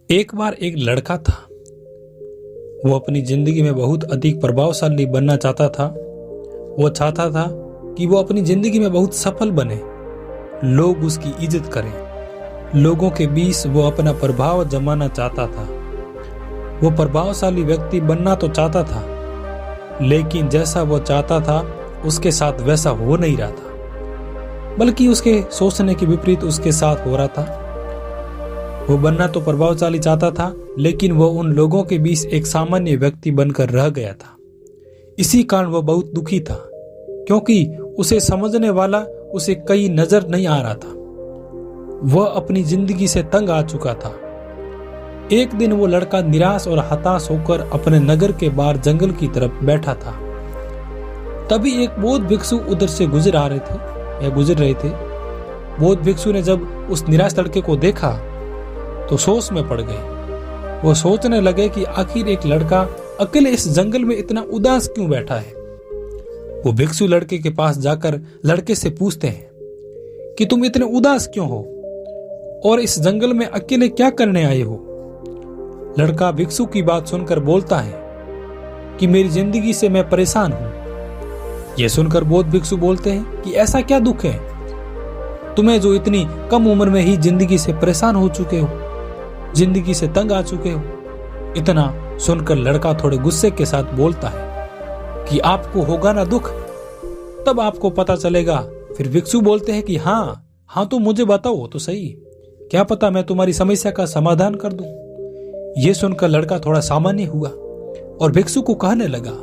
एक बार एक लड़का था। वो अपनी जिंदगी में बहुत अधिक प्रभावशाली बनना चाहता था। वो चाहता था कि वो अपनी जिंदगी में बहुत सफल बने, लोग उसकी इज्जत करें, लोगों के बीच वो अपना प्रभाव जमाना चाहता था। वो प्रभावशाली व्यक्ति बनना तो चाहता था, लेकिन जैसा वो चाहता था उसके साथ वैसा हो नहीं रहा था, बल्कि उसके सोचने के विपरीत उसके साथ हो रहा था। वो बनना तो प्रभावशाली चाहता था, लेकिन वो उन लोगों के बीच एक सामान्य व्यक्ति बनकर रह गया था। इसी कारण वो बहुत दुखी था, क्योंकि उसे समझने वाला उसे कहीं नजर नहीं आ रहा था। वह अपनी जिंदगी से तंग आ चुका था। एक दिन वो लड़का निराश और हताश होकर अपने नगर के बाहर जंगल की तरफ बैठा था। तभी एक बौद्ध भिक्षु उधर से गुजर रहे थे। बौद्ध भिक्षु ने जब उस निराश लड़के को देखा तो सोच में पड़ गए। वो सोचने लगे कि आखिर एक लड़का अकेले इस जंगल में इतना उदास क्यों बैठा है। वो भिक्षु लड़के के पास जाकर लड़के से पूछते हैं कि तुम इतने उदास क्यों हो और इस जंगल में अकेले क्या करने आए हो। लड़का भिक्षु की बात सुनकर बोलता है कि मेरी जिंदगी से मैं परेशान हूं। यह सुनकर बौद्ध भिक्षु बोलते हैं कि ऐसा क्या दुख है तुम्हें जो इतनी कम उम्र में ही जिंदगी से परेशान हो चुके हो, जिंदगी से तंग आ चुके हो। इतना सुनकर लड़का थोड़े गुस्से के साथ बोलता है कि आपको होगा ना दुख, तब आपको पता चलेगा। फिर भिक्षु बोलते हैं कि हाँ तो मुझे बताओ तो सही, क्या पता मैं तुम्हारी समस्या का समाधान कर दूं। यह सुनकर लड़का थोड़ा सामान्य हुआ और भिक्षु को कहने लगा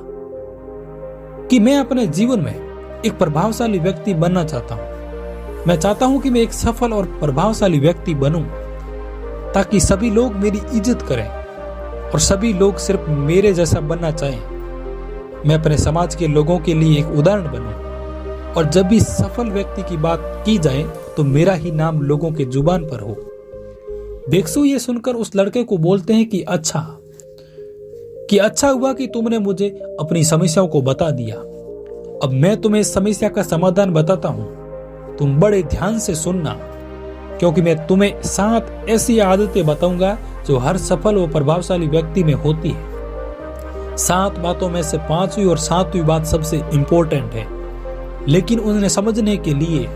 कि मैं अपने जीवन में एक प्रभावशाली व्यक्ति बनना चाहता हूं। मैं चाहता हूं कि मैं एक सफल और प्रभावशाली व्यक्ति बनूं, ताकि सभी लोग मेरी इज्जत करें और सभी लोग सिर्फ मेरे जैसा बनना चाहें। मैं अपने समाज के लोगों के लिए एक उदाहरण बनूं, और जब भी सफल व्यक्ति की बात की जाए तो मेरा ही नाम लोगों के जुबान पर हो। भिक्षु ये सुनकर उस लड़के को बोलते हैं कि अच्छा हुआ कि तुमने मुझे अपनी समस्याओं को बता दिया। अब मैं तुम्हें इस समस्या का समाधान बताता हूं, तुम बड़े ध्यान से सुनना, क्योंकि मैं तुम्हें 7 ऐसी आदतें बताऊंगा जो हर सफल और प्रभावशाली व्यक्ति में होती है। 7 बातों में से 5वीं और 7वीं बात सबसे इंपॉर्टेंट है, लेकिन उन्हें समझने के लिए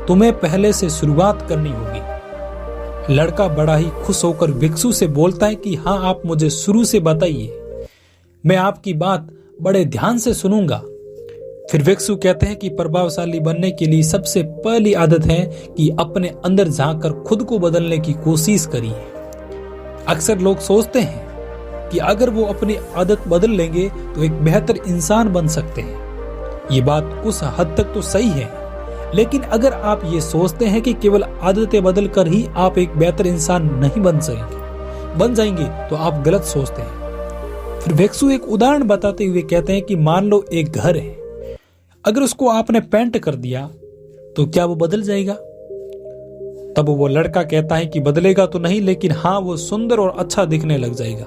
तुम्हें पहले से शुरुआत करनी होगी। लड़का बड़ा ही खुश होकर भिक्षु से बोलता है कि हाँ, आप मुझे शुरू से बताइए, मैं आपकी बात बड़े ध्यान से सुनूंगा। फिर भिक्षु कहते हैं कि प्रभावशाली बनने के लिए सबसे पहली आदत है कि अपने अंदर झांककर खुद को बदलने की कोशिश करिए। अक्सर लोग सोचते हैं कि अगर वो अपनी आदत बदल लेंगे तो एक बेहतर इंसान बन सकते हैं। ये बात कुछ हद तक तो सही है, लेकिन अगर आप ये सोचते हैं कि केवल आदतें बदल कर ही आप एक बेहतर इंसान नहीं बन जाएंगे तो आप गलत सोचते हैं। फिर भिक्षु एक उदाहरण बताते हुए कहते हैं कि मान लो एक घर है, अगर उसको आपने पेंट कर दिया तो क्या वो बदल जाएगा। तब वो लड़का कहता है कि बदलेगा तो नहीं, लेकिन हाँ, वो सुंदर और अच्छा दिखने लग जाएगा।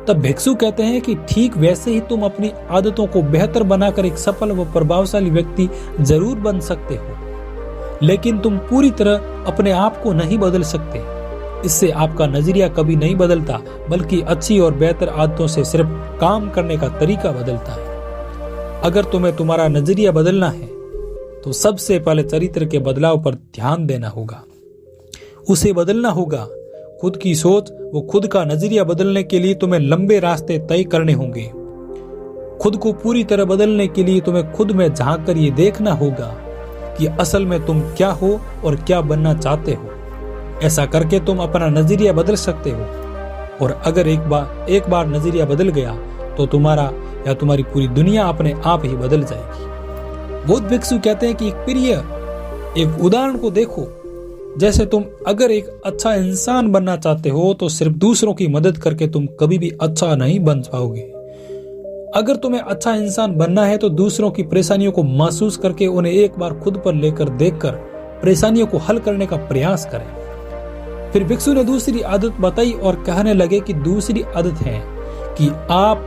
तब भिक्षु कहते हैं कि ठीक वैसे ही तुम अपनी आदतों को बेहतर बनाकर एक सफल व प्रभावशाली व्यक्ति जरूर बन सकते हो, लेकिन तुम पूरी तरह अपने आप को नहीं बदल सकते। इससे आपका नजरिया कभी नहीं बदलता, बल्कि अच्छी और बेहतर आदतों से सिर्फ काम करने का तरीका बदलता है। अगर तुम्हें तुम्हारा नजरिया बदलना है तो सबसे पहले चरित्र के बदलाव पर ध्यान देना होगा, उसे बदलना होगा। खुद की सोच वो खुद का नजरिया बदलने के लिए तुम्हें लंबे रास्ते तय करने होंगे। खुद को पूरी तरह बदलने के लिए तुम्हें खुद में झांक कर ये देखना होगा कि असल में तुम क्या हो और क्या बनना चाहते हो। ऐसा करके तुम अपना नजरिया बदल सकते हो, और अगर एक बार नजरिया बदल गया तो तुम्हारा या तुम्हारी पूरी दुनिया अपने आप ही बदल जाएगी। बौद्ध भिक्षु कहते हैं कि एक उदाहरण को देखो। जैसे तुम अगर एक अच्छा इंसान बनना चाहते हो तो सिर्फ दूसरों की मदद करके तुम कभी भी अच्छा नहीं बन पाओगे। अगर तुम्हें अच्छा इंसान बनना है तो दूसरों की परेशानियों को महसूस करके उन्हें एक बार खुद पर लेकर देखकर परेशानियों को हल करने का प्रयास करें। फिर भिक्षु ने दूसरी आदत बताई और कहने लगे कि दूसरी आदत है कि आप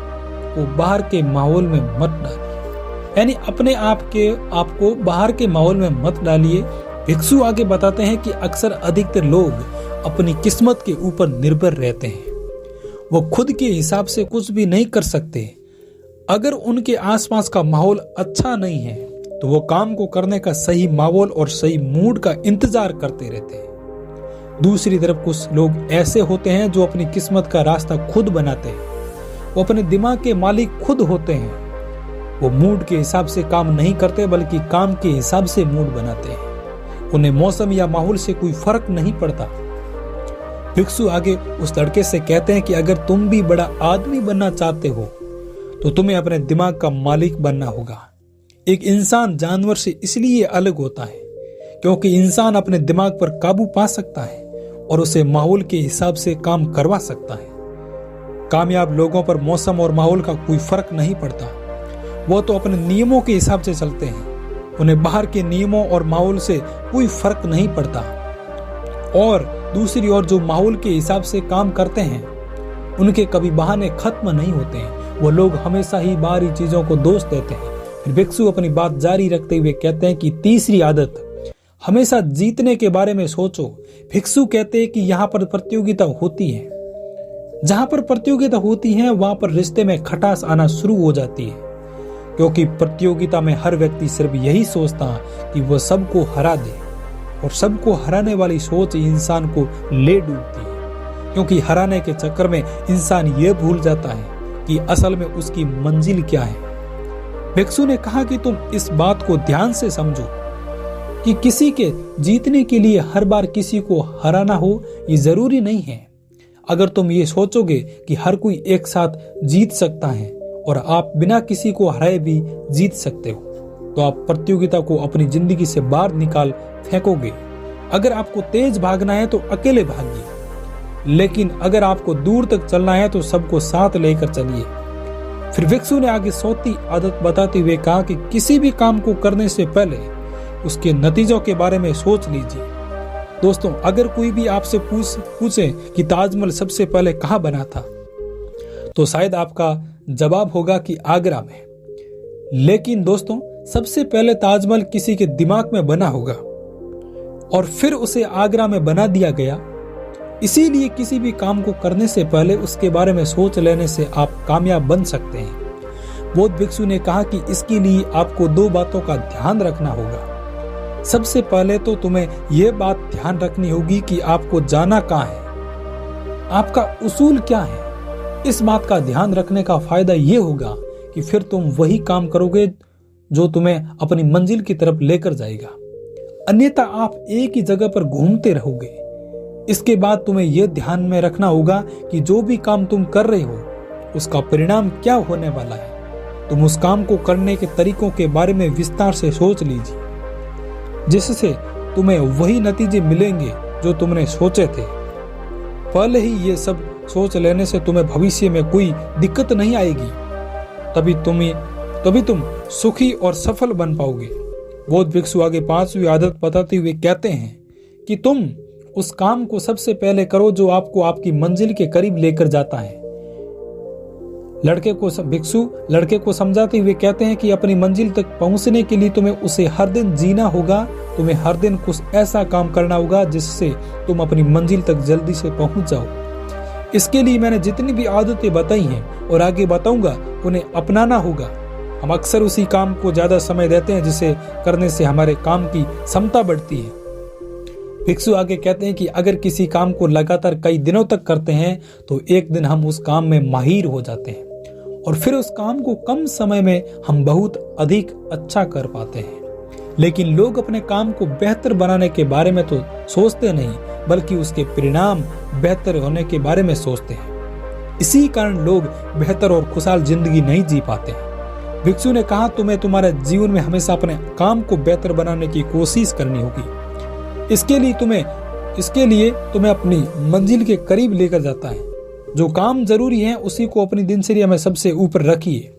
को बाहर के माहौल में मत डालिए, यानी अपने आपको बाहर के माहौल में मत डालिए। भिक्षु आगे बताते हैं कि अक्सर अधिकतर लोग अपनी किस्मत के ऊपर निर्भर रहते हैं। वो खुद के हिसाब से कुछ भी नहीं कर सकते। अगर उनके आसपास का माहौल अच्छा नहीं है तो वो काम को करने का सही माहौल और सही मूड का इंतजार करते रहते हैं। दूसरी तरफ कुछ लोग ऐसे होते हैं जो अपनी किस्मत का रास्ता खुद बनाते हैं। वो अपने दिमाग के मालिक खुद होते हैं। वो मूड के हिसाब से काम नहीं करते बल्कि काम के हिसाब से मूड बनाते हैं। उन्हें मौसम या माहौल से कोई फर्क नहीं पड़ता। भिक्षु आगे उस लड़के से कहते हैं कि अगर तुम भी बड़ा आदमी बनना चाहते हो तो तुम्हें अपने दिमाग का मालिक बनना होगा। एक इंसान जानवर से इसलिए अलग होता है क्योंकि इंसान अपने दिमाग पर काबू पा सकता है और उसे माहौल के हिसाब से काम करवा सकता है। कामयाब लोगों पर मौसम और माहौल का कोई फर्क नहीं पड़ता। वो तो अपने नियमों के हिसाब से चलते हैं। उन्हें बाहर के नियमों और माहौल से कोई फर्क नहीं पड़ता। और दूसरी ओर जो माहौल के हिसाब से काम करते हैं उनके कभी बहाने खत्म नहीं होते हैं। वो लोग हमेशा ही बाहरी चीजों को दोष देते हैं। फिर भिक्षु अपनी बात जारी रखते हुए कहते हैं कि तीसरी आदत, हमेशा जीतने के बारे में सोचो। भिक्षु कहते हैं कि यहाँ पर प्रतियोगिता होती है। जहां पर प्रतियोगिता होती है वहां पर रिश्ते में खटास आना शुरू हो जाती है, क्योंकि प्रतियोगिता में हर व्यक्ति सिर्फ यही सोचता है कि वह सबको हरा दे, और सबको हराने वाली सोच इंसान को ले डूबती है। क्योंकि हराने के चक्कर में इंसान ये भूल जाता है कि असल में उसकी मंजिल क्या है। भिक्षु ने कहा कि तुम इस बात को ध्यान से समझो कि किसी के जीतने के लिए हर बार किसी को हराना हो ये जरूरी नहीं है। अगर तुम ये सोचोगे कि हर कोई एक साथ जीत सकता है और आप बिना किसी को हराए भी जीत सकते हो, तो आप प्रतियोगिता को अपनी जिंदगी से बाहर निकाल फेंकोगे। अगर आपको तेज भागना है तो अकेले भागिए, लेकिन अगर आपको दूर तक चलना है तो सबको साथ लेकर चलिए। फिर भिक्षु ने आगे चौथी आदत बताते हुए कहा कि किसी भी काम को करने से पहले उसके नतीजों के बारे में सोच लीजिए। दोस्तों, अगर कोई भी आपसे पूछे कि ताजमहल सबसे पहले कहाँ बना था, तो शायद आपका जवाब होगा कि आगरा में। लेकिन दोस्तों, सबसे पहले ताजमहल किसी के दिमाग में बना होगा और फिर उसे आगरा में बना दिया गया। इसीलिए किसी भी काम को करने से पहले उसके बारे में सोच लेने से आप कामयाब बन सकते हैं। बौद्ध भिक्षु ने कहा कि इसके लिए आपको दो बातों का ध्यान रखना होगा। सबसे पहले तो तुम्हें यह बात ध्यान रखनी होगी कि आपको जाना कहाँ है, आपका उसूल क्या है। इस बात का ध्यान रखने का फायदा यह होगा कि फिर तुम वही काम करोगे जो तुम्हें अपनी मंजिल की तरफ लेकर जाएगा। अन्यथा आप एक ही जगह पर घूमते रहोगे। इसके बाद तुम्हें यह ध्यान में रखना होगा कि जो भी काम तुम कर रहे हो उसका परिणाम क्या होने वाला है। तुम उस काम को करने के तरीकों के बारे में विस्तार से सोच लीजिए, जिससे तुम्हें वही नतीजे मिलेंगे जो तुमने सोचे थे। पहले ही ये सब सोच लेने से तुम्हें भविष्य में कोई दिक्कत नहीं आएगी। तभी तुम सुखी और सफल बन पाओगे। बौद्ध भिक्षु आगे पांचवी आदत बताते हुए कहते हैं कि तुम उस काम को सबसे पहले करो जो आपको आपकी मंजिल के करीब लेकर जाता है। भिक्षु लड़के को समझाते हुए कहते हैं कि अपनी मंजिल तक पहुंचने के लिए तुम्हें उसे हर दिन जीना होगा। तुम्हें हर दिन कुछ ऐसा काम करना होगा जिससे तुम अपनी मंजिल तक जल्दी से पहुंच जाओ। इसके लिए मैंने जितनी भी आदतें बताई हैं और आगे बताऊंगा उन्हें अपनाना होगा। हम अक्सर उसी काम को ज्यादा समय देते हैं जिसे करने से हमारे काम की क्षमता बढ़ती है। भिक्षु आगे कहते हैं कि अगर किसी काम को लगातार कई दिनों तक करते हैं तो एक दिन हम उस काम में माहिर हो जाते हैं और फिर उस काम को कम समय में हम बहुत अधिक अच्छा कर पाते हैं। लेकिन लोग अपने काम को बेहतर बनाने के बारे में तो सोचते नहीं, बल्कि उसके परिणाम बेहतर होने के बारे में सोचते हैं। इसी कारण लोग बेहतर और खुशहाल जिंदगी नहीं जी पाते हैं। भिक्षु ने कहा तुम्हें तुम्हारे जीवन में हमेशा अपने काम को बेहतर बनाने की कोशिश करनी होगी। इसके लिए तुम्हें अपनी मंजिल के करीब लेकर जाता है। जो काम जरूरी है उसी को अपनी दिनचर्या में सबसे ऊपर रखिए।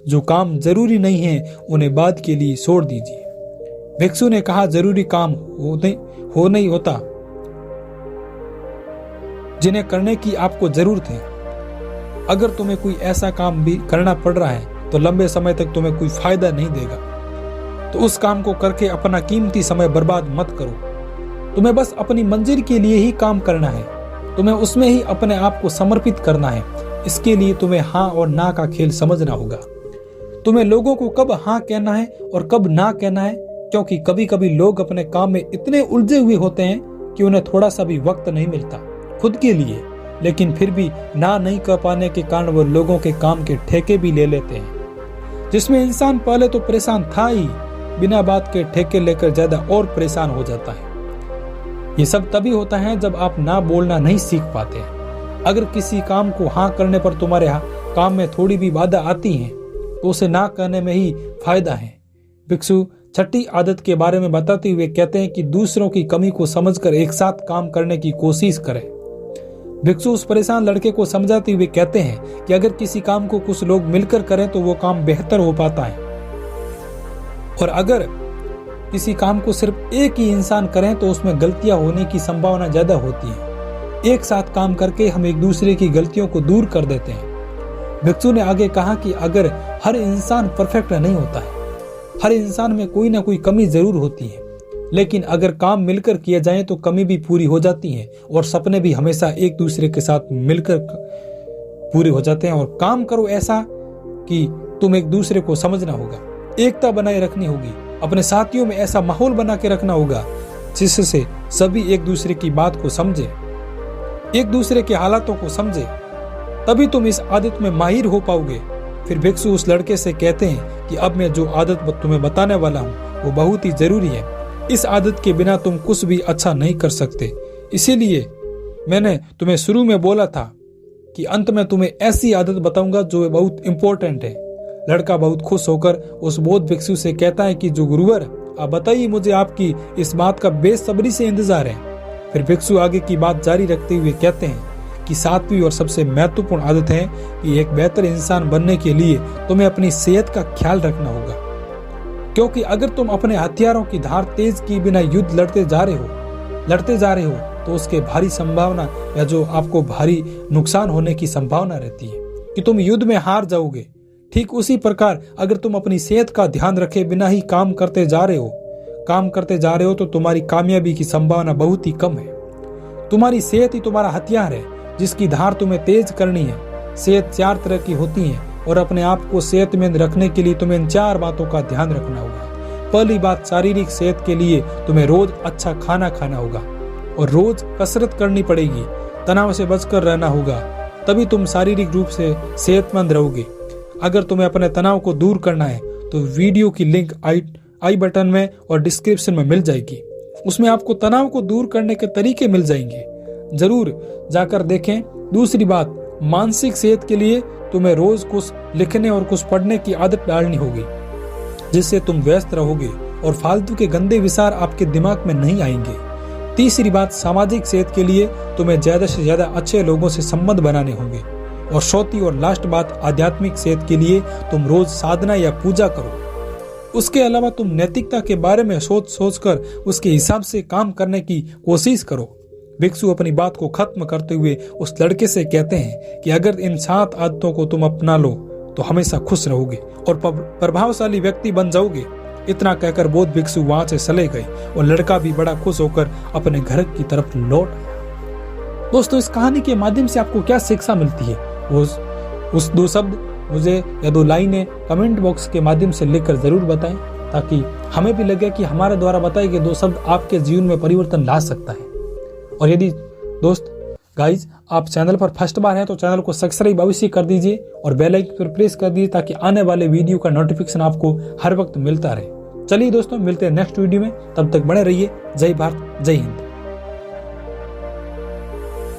जो काम जरूरी नहीं है उन्हें बाद के लिए छोड़ दीजिए। भिक्षु ने कहा जरूरी काम हो नहीं होता जिन्हें करने की आपको जरूरत है। अगर तुम्हें कोई ऐसा काम भी करना पड़ रहा है तो लंबे समय तक तुम्हें कोई फायदा नहीं देगा, तो उस काम को करके अपना कीमती समय बर्बाद मत करो। तुम्हें बस अपनी मंजिल के लिए ही काम करना है, तुम्हें उसमें ही अपने आप को समर्पित करना है। इसके लिए तुम्हें हाँ और ना का खेल समझना होगा। तुम्हें लोगों को कब हाँ कहना है और कब ना कहना है, क्योंकि कभी कभी लोग अपने काम में इतने उलझे हुए होते हैं कि उन्हें थोड़ा सा भी वक्त नहीं मिलता खुद के लिए, लेकिन फिर भी ना नहीं कर पाने के कारण वो लोगों के काम के ठेके भी ले लेते हैं, जिसमें इंसान पहले तो परेशान था ही, बिना बात के ठेके लेकर ज्यादा और परेशान हो जाता है। ये सब तभी होता है जब आप ना बोलना नहीं सीख पाते हैं। अगर किसी काम को हाँ करने पर तुम्हारे काम में थोड़ी भी बाधा आती है तो उसे ना करने में ही फायदा है। भिक्षु छठी आदत के बारे में बताते हुए कहते हैं कि दूसरों की कमी को समझकर एक साथ काम करने की कोशिश करें। भिक्षु उस परेशान लड़के को समझाते हुए कहते हैं कि अगर किसी काम को कुछ लोग मिलकर करें तो वो काम बेहतर हो पाता है, और अगर किसी काम को सिर्फ एक ही इंसान करें तो उसमें गलतियां होने की संभावना ज्यादा होती है। एक साथ काम करके हम एक दूसरे की गलतियों को दूर कर देते हैं। भिक्षु ने आगे कहा कि अगर हर इंसान परफेक्ट नहीं होता है, हर इंसान में कोई ना कोई कमी जरूर होती है, लेकिन अगर काम मिलकर किए जाएं तो कमी भी पूरी हो जाती है और सपने भी हमेशा एक दूसरे के साथ मिलकर पूरे हो जाते हैं। और काम करो ऐसा कि तुम एक दूसरे को समझना होगा, एकता बनाए रखनी होगी, अपने साथियों में ऐसा माहौल बना के रखना होगा जिससे सभी एक दूसरे की बात को समझे, एक दूसरे के हालातों को समझे, तभी तुम इस आदत में माहिर हो पाओगे। फिर भिक्षु उस लड़के से कहते हैं कि अब मैं जो आदत तुम्हें बताने वाला हूँ वो बहुत ही जरूरी है। इस आदत के बिना तुम कुछ भी अच्छा नहीं कर सकते, इसीलिए मैंने तुम्हें शुरू में बोला था कि अंत में तुम्हें ऐसी आदत बताऊंगा जो बहुत इंपॉर्टेंट है। लड़का बहुत खुश होकर उस बौद्ध भिक्षु से कहता है कि जो गुरुवर, आप बताइए, मुझे आपकी इस बात का बेसब्री से इंतजार है। फिर भिक्षु आगे की बात जारी रखते हुए कहते हैं कि सातवीं और सबसे महत्वपूर्ण आदत है कि एक बेहतर इंसान बनने के लिए तुम्हें अपनी सेहत का ख्याल रखना होगा, क्योंकि अगर तुम अपने हथियारों की धार तेज किए बिना युद्ध लड़ते जा रहे हो तो उसके भारी संभावना या जो आपको भारी नुकसान होने की संभावना रहती है कि तुम युद्ध में हार जाओगे। ठीक उसी प्रकार अगर तुम अपनी सेहत का ध्यान रखे बिना ही काम करते जा रहे हो तो तुम्हारी कामयाबी की संभावना बहुत ही कम है। तुम्हारी सेहत ही तुम्हारा हथियार है जिसकी धार तुम्हें तेज करनी है। सेहत 4 तरह की होती है और अपने आप को सेहतमंद रखने के लिए तुम्हें इन 4 बातों का ध्यान रखना होगा। पहली बात, शारीरिक सेहत के लिए तुम्हें रोज अच्छा खाना खाना होगा और रोज कसरत करनी पड़ेगी। तनाव से बचकर रहना होगा, तभी तुम शारीरिक रूप से सेहतमंद रहोगे। अगर तुम्हें अपने तनाव को दूर करना है तो वीडियो की लिंक आई बटन में और डिस्क्रिप्शन में मिल जाएगी। उसमें आपको तनाव को दूर करने के तरीके मिल जाएंगे, जरूर जाकर देखें। दूसरी बात, मानसिक सेहत के लिए तुम्हें रोज कुछ लिखने और कुछ पढ़ने की आदत डालनी होगी, जिससे तुम व्यस्त रहोगे और फालतू के गंदे विचार आपके दिमाग में नहीं आएंगे। तीसरी बात, सामाजिक सेहत के लिए तुम्हें ज्यादा से ज्यादा अच्छे लोगों से संबंध बनाने होंगे। और चौथी और लास्ट बात, आध्यात्मिक सेहत के लिए तुम रोज साधना या पूजा करो। उसके अलावा तुम नैतिकता के बारे में सोच कर उसके हिसाब से काम करने की कोशिश करो। भिक्षु अपनी बात को खत्म करते हुए उस लड़के से कहते हैं कि अगर इन 7 आदतों को तुम अपना लो तो हमेशा खुश रहोगे और प्रभावशाली व्यक्ति बन जाओगे। इतना कहकर बौद्ध भिक्षु वहां से चले गए और लड़का भी बड़ा खुश होकर अपने घर की तरफ लौट आया। दोस्तों, इस कहानी के माध्यम से आपको क्या शिक्षा मिलती है, उस 2 शब्द मुझे या 2 लाइनें कमेंट बॉक्स के माध्यम से लिखकर जरूर बताएं, ताकि हमें भी लगे कि हमारे द्वारा बताए गए 2 शब्द आपके जीवन में परिवर्तन ला सकता है। और यदि दोस्त गाइज आप चैनल पर फर्स्ट बार हैं तो चैनल को सब्सक्राइब अवश्य कर दीजिए और बेल आइकन पर प्रेस कर दीजिए ताकि आने वाले वीडियो का नोटिफिकेशन आपको हर वक्त मिलता रहे। चलिए दोस्तों, मिलते हैं नेक्स्ट वीडियो में, तब तक बने रहिए। जय भारत, जय हिंद।